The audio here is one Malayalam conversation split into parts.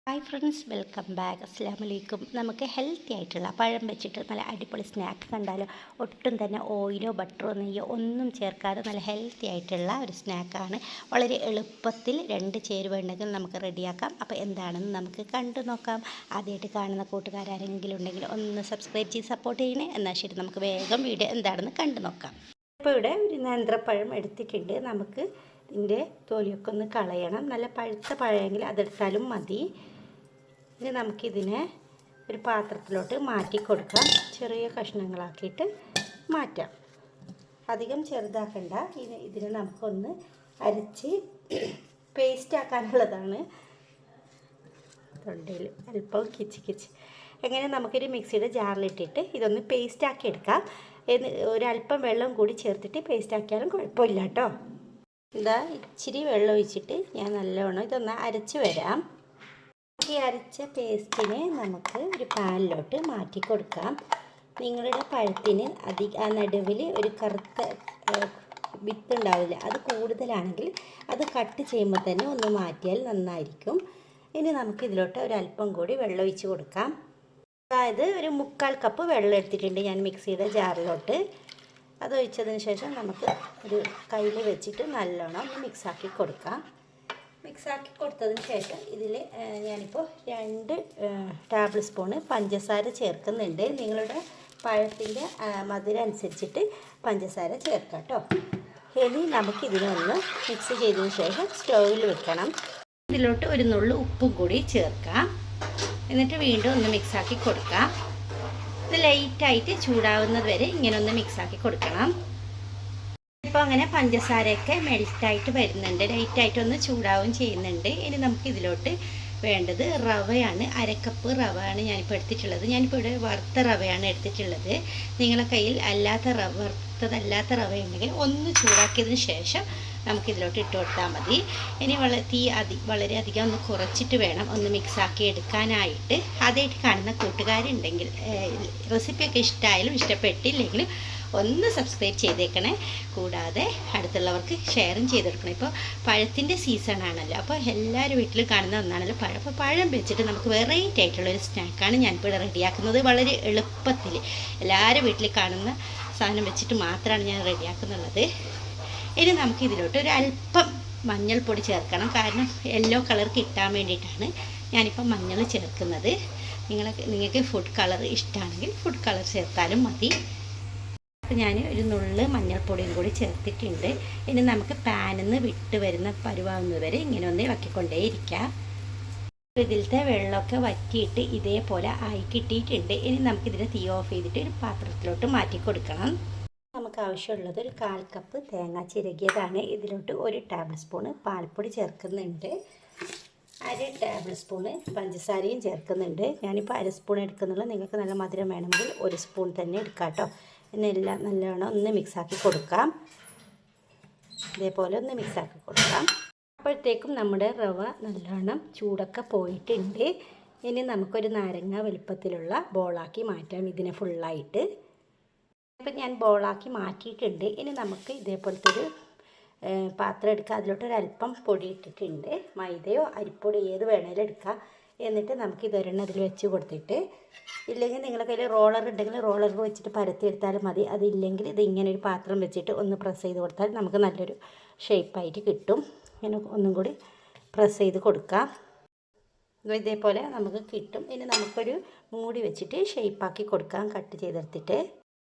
Hi friends, welcome back. അസ്സലാമു അലൈക്കും. നമുക്ക് ഹെൽത്തി ആയിട്ടുള്ള പഴം വെച്ചിട്ട് നല്ല അടിപൊളി സ്നാക്ക് കണ്ടാലോ. ഒട്ടും തന്നെ ഓയിലോ ബട്ടറോ നെയ്യോ ഒന്നും ചേർക്കാതെ നല്ല ഹെൽത്തി ആയിട്ടുള്ള ഒരു സ്നാക്കാണ്. വളരെ എളുപ്പത്തിൽ 2 ചേരുവ ഉണ്ടെങ്കിൽ നമുക്ക് റെഡിയാക്കാം. അപ്പോൾ എന്താണെന്ന് നമുക്ക് കണ്ടു നോക്കാം. ആദ്യമായിട്ട് കാണുന്ന കൂട്ടുകാരെങ്കിലും ഉണ്ടെങ്കിൽ ഒന്ന് സബ്സ്ക്രൈബ് ചെയ്ത് സപ്പോർട്ട് ചെയ്യണേ. എന്നാൽ ശരി, നമുക്ക് വേഗം വീഡിയോ എന്താണെന്ന് കണ്ടു നോക്കാം. ഇപ്പോൾ ഇവിടെ ഒരു നേന്ത്രപ്പഴം എടുത്തിട്ടുണ്ട്. നമുക്ക് ഇതിൻ്റെ തൊലിയൊക്കെ ഒന്ന് കളയണം. നല്ല പഴുത്ത പഴമെങ്കിൽ അതെടുത്താലും മതി. ഇനി നമുക്കിതിനെ ഒരു പാത്രത്തിലോട്ട് മാറ്റി കൊടുക്കാം. ചെറിയ കഷ്ണങ്ങളാക്കിയിട്ട് മാറ്റാം. അധികം ചെറുതാക്കണ്ട. ഇതിനെ നമുക്കൊന്ന് അരച്ച് പേസ്റ്റ് ആക്കാനുള്ളതാണ്. തൊണ്ടയിൽ അല്പം കിച്ച് എങ്ങനെ നമുക്കൊരു മിക്സിയുടെ ജാറിലിട്ടിട്ട് ഇതൊന്ന് പേസ്റ്റ് ആക്കി എടുക്കാം. ഒരല്പം വെള്ളം കൂടി ചേർത്തിട്ട് പേസ്റ്റ് ആക്കിയാലും കുഴപ്പമില്ല കേട്ടോ. ഇതാ ഇച്ചിരി വെള്ളം ഒഴിച്ചിട്ട് ഞാൻ നല്ലോണം ഇതൊന്ന് അരച്ച് വരാം. ഈ അരച്ച പേസ്റ്റിനെ നമുക്ക് ഒരു പാനിലോട്ട് മാറ്റി കൊടുക്കാം. നിങ്ങളുടെ പഴത്തിന് ആ നടുവിൽ ഒരു കറുത്ത വിത്തുണ്ടാവില്ല, അത് കൂടുതലാണെങ്കിൽ അത് കട്ട് ചെയ്യുമ്പോൾ തന്നെ ഒന്ന് മാറ്റിയാൽ നന്നായിരിക്കും. ഇനി നമുക്ക് ഇതിലോട്ട് ഒരല്പം കൂടി വെള്ളം ഒഴിച്ച് കൊടുക്കാം. അതായത് ഒരു 1/4 കപ്പ് വെള്ളം എടുത്തിട്ടുണ്ട് ഞാൻ മിക്സിയുടെ ജാറിലോട്ട്. അതൊഴിച്ചതിന് ശേഷം നമുക്ക് ഒരു കയ്യിൽ വെച്ചിട്ട് നല്ലോണം ഒന്ന് മിക്സാക്കി കൊടുക്കാം. മിക്സാക്കി കൊടുത്തതിന് ശേഷം ഇതിൽ ഞാനിപ്പോൾ 2 ടേബിൾ സ്പൂണ് പഞ്ചസാര ചേർക്കുന്നുണ്ട്. നിങ്ങളുടെ പഴത്തിൻ്റെ മധുരം അനുസരിച്ചിട്ട് പഞ്ചസാര ചേർക്കാം കേട്ടോ. ഇനി നമുക്കിതിനൊന്ന് മിക്സ് ചെയ്തതിന് ശേഷം സ്റ്റൗവിൽ വെക്കണം. ഇതിലോട്ട് ഒരു നുള്ളു ഉപ്പും കൂടി ചേർക്കാം. എന്നിട്ട് വീണ്ടും ഒന്ന് മിക്സാക്കി കൊടുക്കാം. ഇത് ലൈറ്റായിട്ട് ചൂടാവുന്നത് വരെ ഇങ്ങനെ ഒന്ന് മിക്സാക്കി കൊടുക്കണം. ഇപ്പോൾ അങ്ങനെ പഞ്ചസാരയൊക്കെ മെൽറ്റായിട്ട് വരുന്നുണ്ട്. ലൈറ്റായിട്ടൊന്ന് ചൂടാവുകയും ചെയ്യുന്നുണ്ട്. ഇനി നമുക്ക് ഇതിലോട്ട് വേണ്ടത് റവയാണ്. 1/2 കപ്പ് റവയാണ് ഞാനിപ്പോൾ എടുത്തിട്ടുള്ളത്. ഞാനിപ്പോൾ ഇവിടെ വറുത്ത റവയാണ് എടുത്തിട്ടുള്ളത്. നിങ്ങളുടെ കയ്യിൽ വറുത്തതല്ലാത്ത റവ ഉണ്ടെങ്കിൽ ഒന്ന് ചൂടാക്കിയതിന് ശേഷം നമുക്കിതിലോട്ട് ഇട്ട് കൊടുത്താൽ മതി. ഇനി തീ വളരെയധികം ഒന്ന് കുറച്ചിട്ട് വേണം ഒന്ന് മിക്സാക്കി എടുക്കാനായിട്ട്. ആദ്യമായിട്ട് കാണുന്ന കൂട്ടുകാരുണ്ടെങ്കിൽ റെസിപ്പിയൊക്കെ ഇഷ്ടമായാലും ഇഷ്ടപ്പെട്ടില്ലെങ്കിലും ഒന്ന് സബ്സ്ക്രൈബ് ചെയ്തേക്കണേ. കൂടാതെ അടുത്തുള്ളവർക്ക് ഷെയറും ചെയ്തെടുക്കണം. ഇപ്പോൾ പഴത്തിൻ്റെ സീസണാണല്ലോ, അപ്പോൾ എല്ലാവരും വീട്ടിൽ കാണുന്ന ഒന്നാണല്ലോ പഴം. അപ്പോൾ പഴം വെച്ചിട്ട് നമുക്ക് വെറൈറ്റി ആയിട്ടുള്ളൊരു സ്നാക്കാണ് ഞാനിപ്പോൾ ഇവിടെ റെഡിയാക്കുന്നത്. വളരെ എളുപ്പത്തിൽ എല്ലാവരും വീട്ടിൽ കാണുന്ന സാധനം വെച്ചിട്ട് മാത്രമാണ് ഞാൻ റെഡിയാക്കുന്നുള്ളത്. ഇനി നമുക്ക് ഇതിലോട്ട് ഒരു അല്പം മഞ്ഞൾപ്പൊടി ചേർക്കണം. കാരണം യെല്ലോ കളർ കിട്ടാൻ വേണ്ടിയിട്ടാണ് ഞാനിപ്പോൾ മഞ്ഞൾ ചേർക്കുന്നത്. നിങ്ങൾക്ക് ഫുഡ് കളർ ഇഷ്ടമാണെങ്കിൽ ഫുഡ് കളർ ചേർത്താലും മതി. അപ്പോൾ ഞാൻ ഒരു നുള്ള് മഞ്ഞൾപ്പൊടിയും കൂടി ചേർത്തിട്ടുണ്ട്. ഇനി നമുക്ക് പാനിൽ നിന്ന് വിട്ട് വരുന്ന പരുവാകുന്നത് വരെ ഇങ്ങനെ ഒന്ന് ഇളക്കിക്കൊണ്ടേയിരിക്കാം. ഇതിലത്തെ വെള്ളമൊക്കെ വറ്റിയിട്ട് ഇതേപോലെ ആയി കിട്ടിയിട്ടുണ്ട്. ഇനി നമുക്കിതിനെ തീ ഓഫ് ചെയ്തിട്ട് ഒരു പാത്രത്തിലോട്ട് മാറ്റി കൊടുക്കണം. നമുക്ക് ആവശ്യമുള്ളത് ഒരു 1/4 കപ്പ് തേങ്ങ ചിരകിയതാണ്. ഇതിലോട്ട് 1 ടേബിൾ സ്പൂണ് പാൽപ്പൊടി ചേർക്കുന്നുണ്ട്. 1/2 ടേബിൾ സ്പൂണ് പഞ്ചസാരയും ചേർക്കുന്നുണ്ട്. ഞാനിപ്പോൾ 1/2 സ്പൂൺ എടുക്കുന്നുള്ളൂ. നിങ്ങൾക്ക് നല്ല മധുരം വേണമെങ്കിൽ 1 സ്പൂൺ തന്നെ എടുക്കാം കേട്ടോ. എന്നെല്ലാം നല്ലോണം ഒന്ന് മിക്സാക്കി കൊടുക്കാം. ഇതേപോലെ ഒന്ന് മിക്സാക്കി കൊടുക്കാം. അപ്പോഴത്തേക്കും നമ്മുടെ റവ നല്ലോണം ചൂടൊക്കെ പോയിട്ടുണ്ട്. ഇനി നമുക്കൊരു നാരങ്ങ വലുപ്പത്തിലുള്ള ബോളാക്കി മാറ്റാം ഇതിനെ ഫുള്ളായിട്ട്. ഇപ്പം ഞാൻ ബോളാക്കി മാറ്റിയിട്ടുണ്ട്. ഇനി നമുക്ക് ഇതേപോലത്തെ ഒരു പാത്രം എടുക്കുക. അതിലോട്ട് ഒരല്പം പൊടി ഇട്ടിട്ടുണ്ട്. മൈദയോ അരിപ്പൊടി ഏത് വേണേലും എടുക്കുക. എന്നിട്ട് നമുക്ക് ഇതൊരെണ്ണം അതിൽ വെച്ച് കൊടുത്തിട്ട്, ഇല്ലെങ്കിൽ നിങ്ങളുടെ കയ്യിൽ റോളർ ഉണ്ടെങ്കിൽ റോളർ വെച്ചിട്ട് പരത്തിയെടുത്താലും മതി. അതില്ലെങ്കിൽ ഇതിങ്ങനെ ഒരു പാത്രം വെച്ചിട്ട് ഒന്ന് പ്രസ് ചെയ്ത് കൊടുത്താൽ നമുക്ക് നല്ലൊരു ഷേപ്പായിട്ട് കിട്ടും. ഇങ്ങനെ ഒന്നും കൂടി പ്രസ് ചെയ്ത് കൊടുക്കാം. ഇതേപോലെ നമുക്ക് കിട്ടും. ഇനി നമുക്കൊരു മൂടി വെച്ചിട്ട് ഷേപ്പാക്കി കൊടുക്കാം. കട്ട് ചെയ്തെടുത്തിട്ട്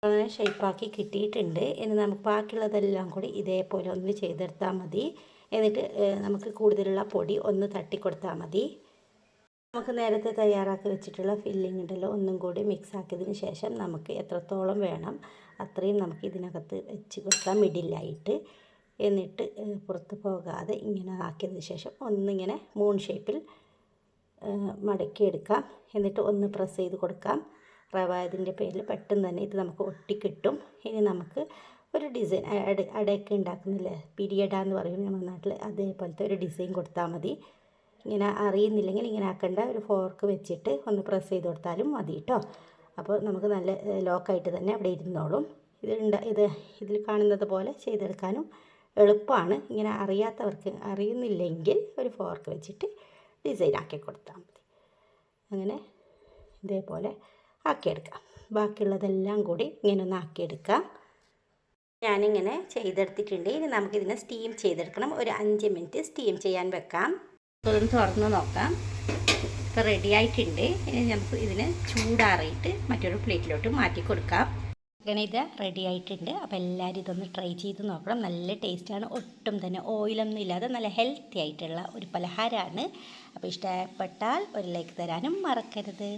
അങ്ങനെ ഷേപ്പാക്കി കിട്ടിയിട്ടുണ്ട്. ഇനി നമുക്ക് ബാക്കിയുള്ളതെല്ലാം കൂടി ഇതേപോലെ ഒന്ന് ചെയ്തെടുത്താൽ മതി. എന്നിട്ട് നമുക്ക് കൂടുതലുള്ള പൊടി ഒന്ന് തട്ടിക്കൊടുത്താൽ മതി. നമുക്ക് നേരത്തെ തയ്യാറാക്കി വെച്ചിട്ടുള്ള ഫില്ലിംഗ് ഉണ്ടല്ലോ, ഒന്നും കൂടി മിക്സ് ആക്കിയതിന് ശേഷം നമുക്ക് എത്രത്തോളം വേണം അത്രയും നമുക്ക് ഇതിനകത്ത് വെച്ച് കൊടുക്കാം മിഡിലായിട്ട്. എന്നിട്ട് പുറത്ത് പോകാതെ ഇങ്ങനെ ആക്കിയതിന് ശേഷം ഒന്നിങ്ങനെ മൂൺ ഷേപ്പിൽ മടക്കിയെടുക്കാം. എന്നിട്ട് ഒന്ന് പ്രസ് ചെയ്ത് കൊടുക്കാം. റവ ഇതിൻ്റെ പേരിൽ പെട്ടെന്ന് തന്നെ ഇത് നമുക്ക് ഒട്ടിക്കിട്ടും. ഇനി നമുക്ക് ഒരു ഡിസൈൻ അടയൊക്കെ ഉണ്ടാക്കുന്നില്ലേ, പിരിയട എന്ന് പറയും നമ്മുടെ നാട്ടിൽ, അതേപോലത്തെ ഒരു ഡിസൈൻ കൊടുത്താൽ മതി. ഇങ്ങനെ അറിയുന്നില്ലെങ്കിൽ ഇങ്ങനെ ആക്കേണ്ട, ഒരു ഫോർക്ക് വെച്ചിട്ട് ഒന്ന് പ്രസ് ചെയ്ത് കൊടുത്താലും മതി കേട്ടോ. അപ്പോൾ നമുക്ക് നല്ല ലോക്കായിട്ട് തന്നെ അവിടെ ഇരുന്നോളും. ഇതിൽ കാണുന്നത് പോലെ ചെയ്തെടുക്കാനും എളുപ്പമാണ്. ഇങ്ങനെ അറിയുന്നില്ലെങ്കിൽ ഒരു ഫോർക്ക് വെച്ചിട്ട് ഡിസൈൻ ആക്കി കൊടുത്താൽ മതി. അങ്ങനെ ഇതേപോലെ ആക്കിയെടുക്കാം. ബാക്കിയുള്ളതെല്ലാം കൂടി ഇങ്ങനെ ഒന്ന് ആക്കിയെടുക്കാം. ഞാനിങ്ങനെ ചെയ്തെടുത്തിട്ടുണ്ട്. ഇനി നമുക്കിതിനെ സ്റ്റീം ചെയ്തെടുക്കണം. ഒരു 5 മിനിറ്റ് സ്റ്റീം ചെയ്യാൻ വെക്കാം. അതൊന്ന് തുറന്ന് നോക്കാം. ഇപ്പോൾ റെഡി ആയിട്ടുണ്ട്. ഇനി നമുക്ക് ഇതിനെ ചൂടാറിയിട്ട് മറ്റൊരു പ്ലേറ്റിലോട്ട് മാറ്റി കൊടുക്കാം. അങ്ങനെ ഇത് റെഡി ആയിട്ടുണ്ട്. അപ്പോൾ എല്ലാവരും ഇതൊന്ന് ട്രൈ ചെയ്ത് നോക്കണം. നല്ല ടേസ്റ്റാണ്. ഒട്ടും തന്നെ ഓയിലൊന്നും ഇല്ലാതെ നല്ല ഹെൽത്തി ആയിട്ടുള്ള ഒരു പലഹാരമാണ്. അപ്പോൾ ഇഷ്ടപ്പെട്ടാൽ ഒരു ലൈക്ക് തരാനും മറക്കരുത്.